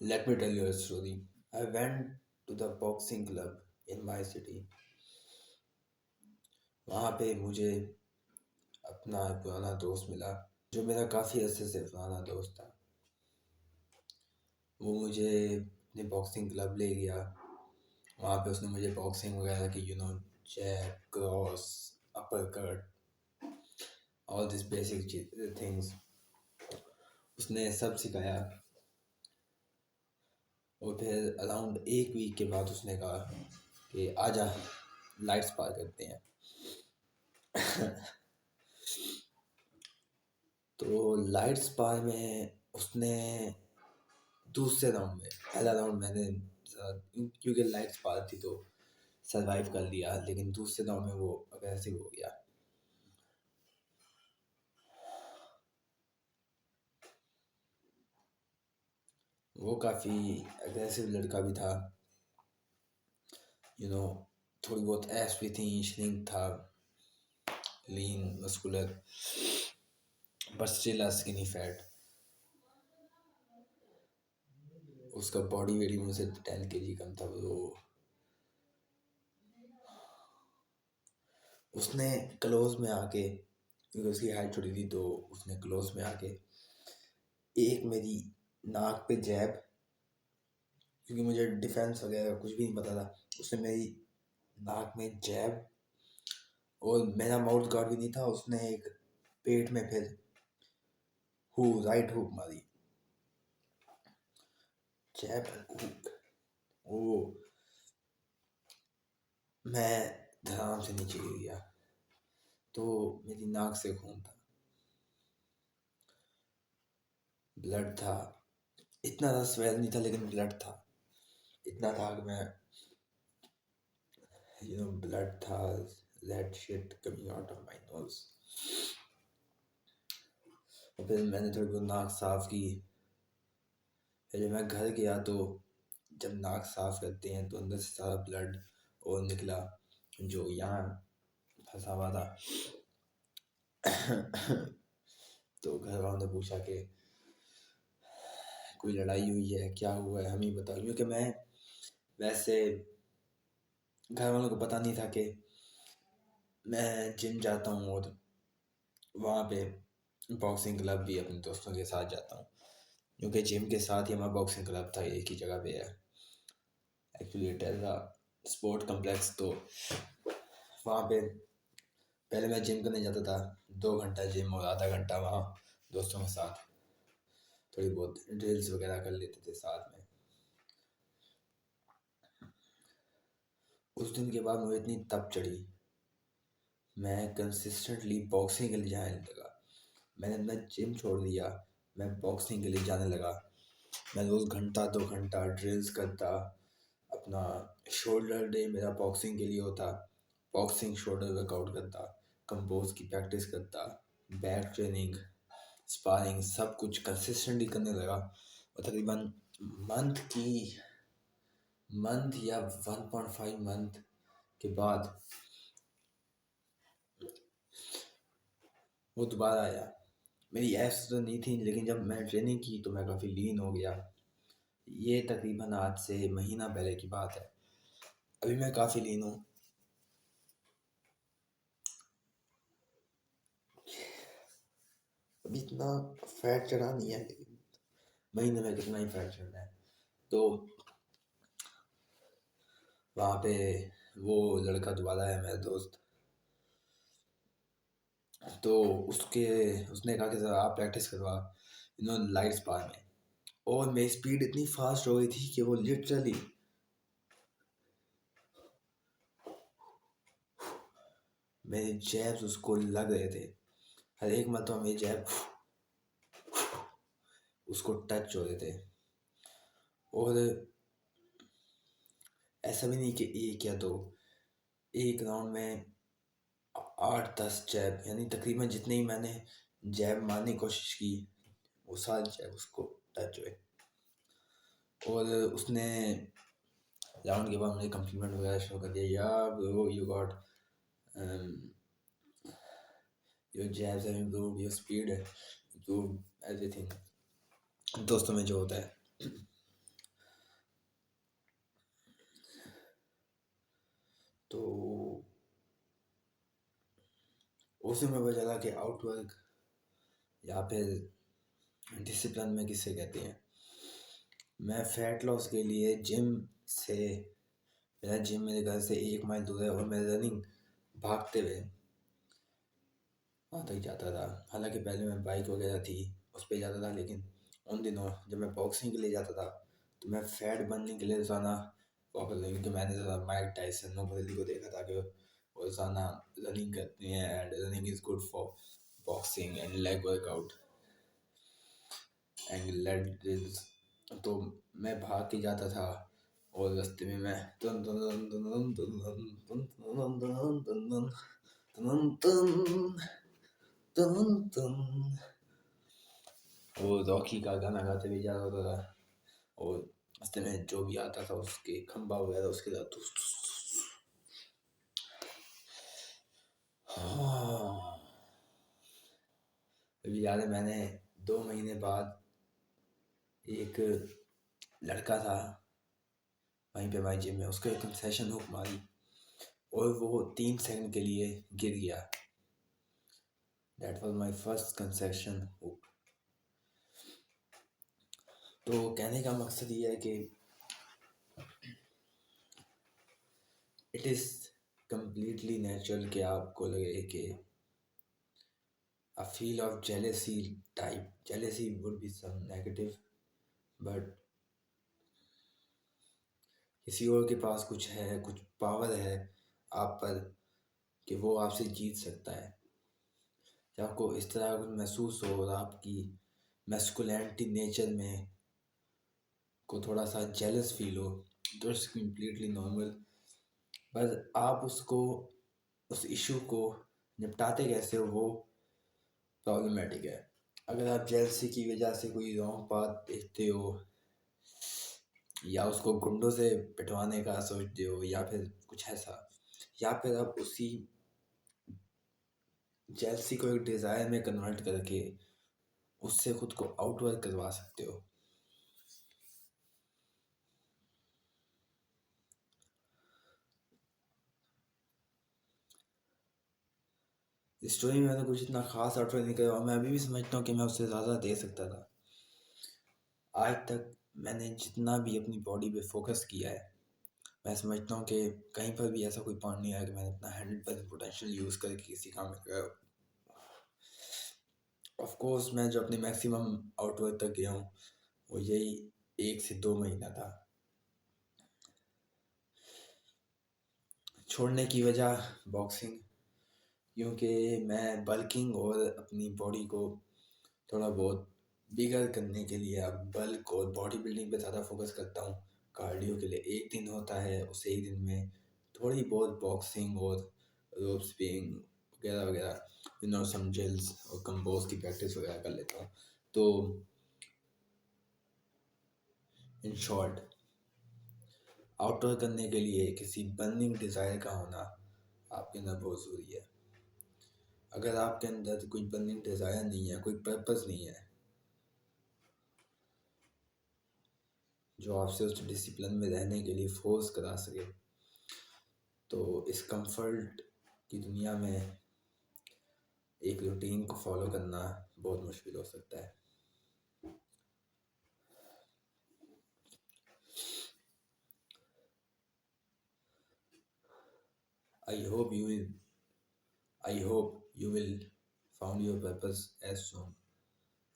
Let me tell you a story. I went to the boxing club in my city. वहाँ पे मुझे अपना पुराना दोस्त मिला जो मेरा काफ़ी अर्से से पुराना दोस्त था। वो मुझे अपने बॉक्सिंग क्लब ले गया। वहाँ पे उसने मुझे बॉक्सिंग वगैरह की jab, cross, upper cut, all this basic things उसने सब सिखाया। और फिर अराउंड एक वीक के बाद उसने कहा कि आजा लाइट्स पार करते हैं। तो लाइट्स पार में उसने दूसरे राउंड में, पहला राउंड मैंने क्योंकि लाइट्स पार थी तो सरवाइव कर लिया, लेकिन दूसरे राउंड में वो अग्रेसिव हो गया। वो काफ़ी अग्रेसिव लड़का भी था। यू नो थोड़ी बहुत एस भी थी, श्रिंक था, lean muscular, but still skinny fat. उसका बॉडी वेट भी मुझसे 10 kg कम था। वो उसने क्लोज में आके, क्योंकि उसकी हाइट छोटी थी तो उसने क्लोज में आके एक मेरी नाक पे जैब, क्योंकि मुझे डिफेंस वगैरह कुछ भी नहीं पता था, उसने मेरी नाक में जैब, और मेरा माउथ गार्ड भी नहीं था, उसने एक पेट में फिर राइट हुक मारी, जैब हुक। वो मैं धड़ाम से नीचे गिर गया, तो मेरी नाक से खून था, ब्लड था। इतना ज़्यादा स्वेल नहीं था लेकिन ब्लड था। इतना था कि मैं ब्लड था, red shit coming out of my knows. और फिर मैंने थोड़ी बहुत नाक साफ की। फिर जब मैं घर गया तो जब नाक साफ करते हैं तो अंदर से सारा ब्लड और निकला जो यहाँ फंसा हुआ था। तो घर वालों ने पूछा कि कोई लड़ाई हुई है, क्या हुआ है, हम ही बताओ, क्योंकि मैं वैसे घर वालों को पता नहीं था कि मैं जिम जाता हूँ और वहाँ पे बॉक्सिंग क्लब भी अपने दोस्तों के साथ जाता हूँ, क्योंकि जिम के साथ ही हमारा बॉक्सिंग क्लब था, एक ही जगह पे है actually. It is a sport complex. तो वहाँ पे पहले मैं जिम करने जाता था, 2 घंटा जिम और आधा घंटा वहाँ दोस्तों के साथ थोड़ी बहुत ड्रिल्स वगैरह कर लेते थे साथ में। उस दिन के बाद मुझे इतनी तप चढ़ी, मैं कंसिस्टेंटली बॉक्सिंग के लिए जाने लगा। मैंने अपना जिम छोड़ दिया, मैं बॉक्सिंग के लिए जाने लगा। मैं रोज़ घंटा 2 घंटा ड्रिल्स करता। अपना शोल्डर डे मेरा बॉक्सिंग के लिए होता, बॉक्सिंग शोल्डर वर्कआउट करता, कंपोज की प्रैक्टिस करता, बैक ट्रेनिंग, स्पारिंग, सब कुछ कंसिस्टेंटली करने लगा। और तकरीबन मंथ या 1.5 मंथ के बाद वो दोबारा आया। मेरी एब्स तो नहीं थी, लेकिन जब मैंने ट्रेनिंग की तो मैं काफ़ी लीन हो गया। ये तकरीबन आज से महीना पहले की बात है। अभी मैं काफ़ी लीन हूँ। अभी इतना फैट चढ़ा नहीं है, लेकिन महीने में कितना ही फैट चढ़ रहा है। तो वहाँ पे वो लड़का दोबारा है, मेरा दोस्त। तो उसने कहा कि सर आप प्रैक्टिस करवा लाइट्स बार में। और मेरी स्पीड इतनी फास्ट हो गई थी कि वो लिटरली मेरे जैब्स उसको लग रहे थे। हर एक मरतबा मेरे जैब उसको टच हो रहे थे। और ऐसा भी नहीं कि एक या दो, एक राउंड में 8-10 जैब, यानी तकरीबन जितने ही मैंने जैब मारने की कोशिश की वो सारे जैब उसको टच हुए। और उसने राउंड के बाद मुझे कम्प्लीमेंट वगैरह शो कर दिया, यार bro you got your jabs have improved, your speed improved, everything. दोस्तों में जो होता है। तो उसी में पता चला कि आउटवर्क या फिर डिसिप्लिन में किसे कहते हैं। मैं फैट लॉस के लिए से मेरा जिम मेरे घर से 1 माइल दूर है और मैं रनिंग भागते हुए वहाँ तक जाता था। हालांकि पहले मैं बाइक वगैरह थी उस पर जाता था, लेकिन उन दिनों जब मैं बॉक्सिंग के लिए जाता था तो मैं फैट बनने के लिए रोज़ाना वॉक करता, क्योंकि मैंने ज़रा माइक टाइसन मोहम्मद को देखा था कि वो रोज़ाना रनिंग करते हैं and running is good for boxing and leg workout and leg drills. तो मैं भाग के जाता था और रास्ते में मैं तन तन तन तन तन तन तन तन तन तन तन तन वो रॉकी का गाना गाते हुए जा रहा था और रास्ते में जो भी आता था उसके खंबा वगैरह उसके साथ अभी याद है मैंने 2 महीने बाद एक लड़का था वहीं पे हमारे जिम में, उसको एक कंसेशन हुक मारी और वो 3 सेकंड के लिए गिर गया। That was my first concession hook. तो कहने का मकसद ये है कि इट इज़ कम्प्लीटली नेचुरल कि आपको लगे कि a feel of jealousy type. Jealousy would be some negative, but किसी और के पास कुछ है, कुछ पावर है आप पर कि वो आपसे जीत सकता है। जब आपको इस तरह कुछ महसूस हो और आपकी मैस्कुलिनिटी नेचर में को थोड़ा सा जेलस फील हो तो इट्स कम्प्लीटली नॉर्मल। बस आप उसको उस इशू को निपटाते कैसे हो वो प्रॉब्लमेटिक है। अगर आप जेलसी की वजह से कोई रॉन्ग बात देखते हो या उसको गुंडों से पिटवाने का सोचते हो या फिर कुछ ऐसा, या फिर आप उसी जेलसी को एक डिज़ायर में कन्वर्ट करके उससे खुद को आउटवर्क करवा सकते हो। इस स्टोरी में मैंने कुछ इतना खास आउटवर्क नहीं किया और मैं अभी भी समझता हूँ कि मैं उससे ज़्यादा दे सकता था। आज तक मैंने जितना भी अपनी बॉडी पे फोकस किया है, मैं समझता हूँ कि कहीं पर भी ऐसा कोई पॉइंट नहीं आया कि मैंने अपना 100% पोटेंशियल यूज़ करके किसी काम में गया। ऑफ कोर्स मैं जो अपने मैक्सिमम आउटवर्क तक गया हूँ वो यही 1 से 2 महीना था। छोड़ने की वजह बॉक्सिंग, क्योंकि मैं बल्किंग और अपनी बॉडी को थोड़ा बहुत बिगर करने के लिए अब बल्क और बॉडी बिल्डिंग पे ज़्यादा फोकस करता हूँ। कार्डियो के लिए एक दिन होता है, उस एक दिन में थोड़ी बहुत बॉक्सिंग और रोप स्पिंग वगैरह वगैरह सम ड्रिल्स और कंपोज की प्रैक्टिस वगैरह कर लेता हूँ। तो इन शॉर्ट, आउटडोर करने के लिए किसी बर्निंग डिज़ायर का होना आपके अंदर बहुत ज़रूरी है। अगर आपके अंदर कोई बर्निंग डिज़ायर नहीं है, कोई पर्पस नहीं है जो आपसे उस डिसिप्लिन में रहने के लिए फोर्स करा सके, तो इस कंफर्ट की दुनिया में एक रूटीन को फॉलो करना बहुत मुश्किल हो सकता है। I hope you will I hope you will found your purpose as soon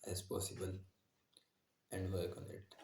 as possible and work on it.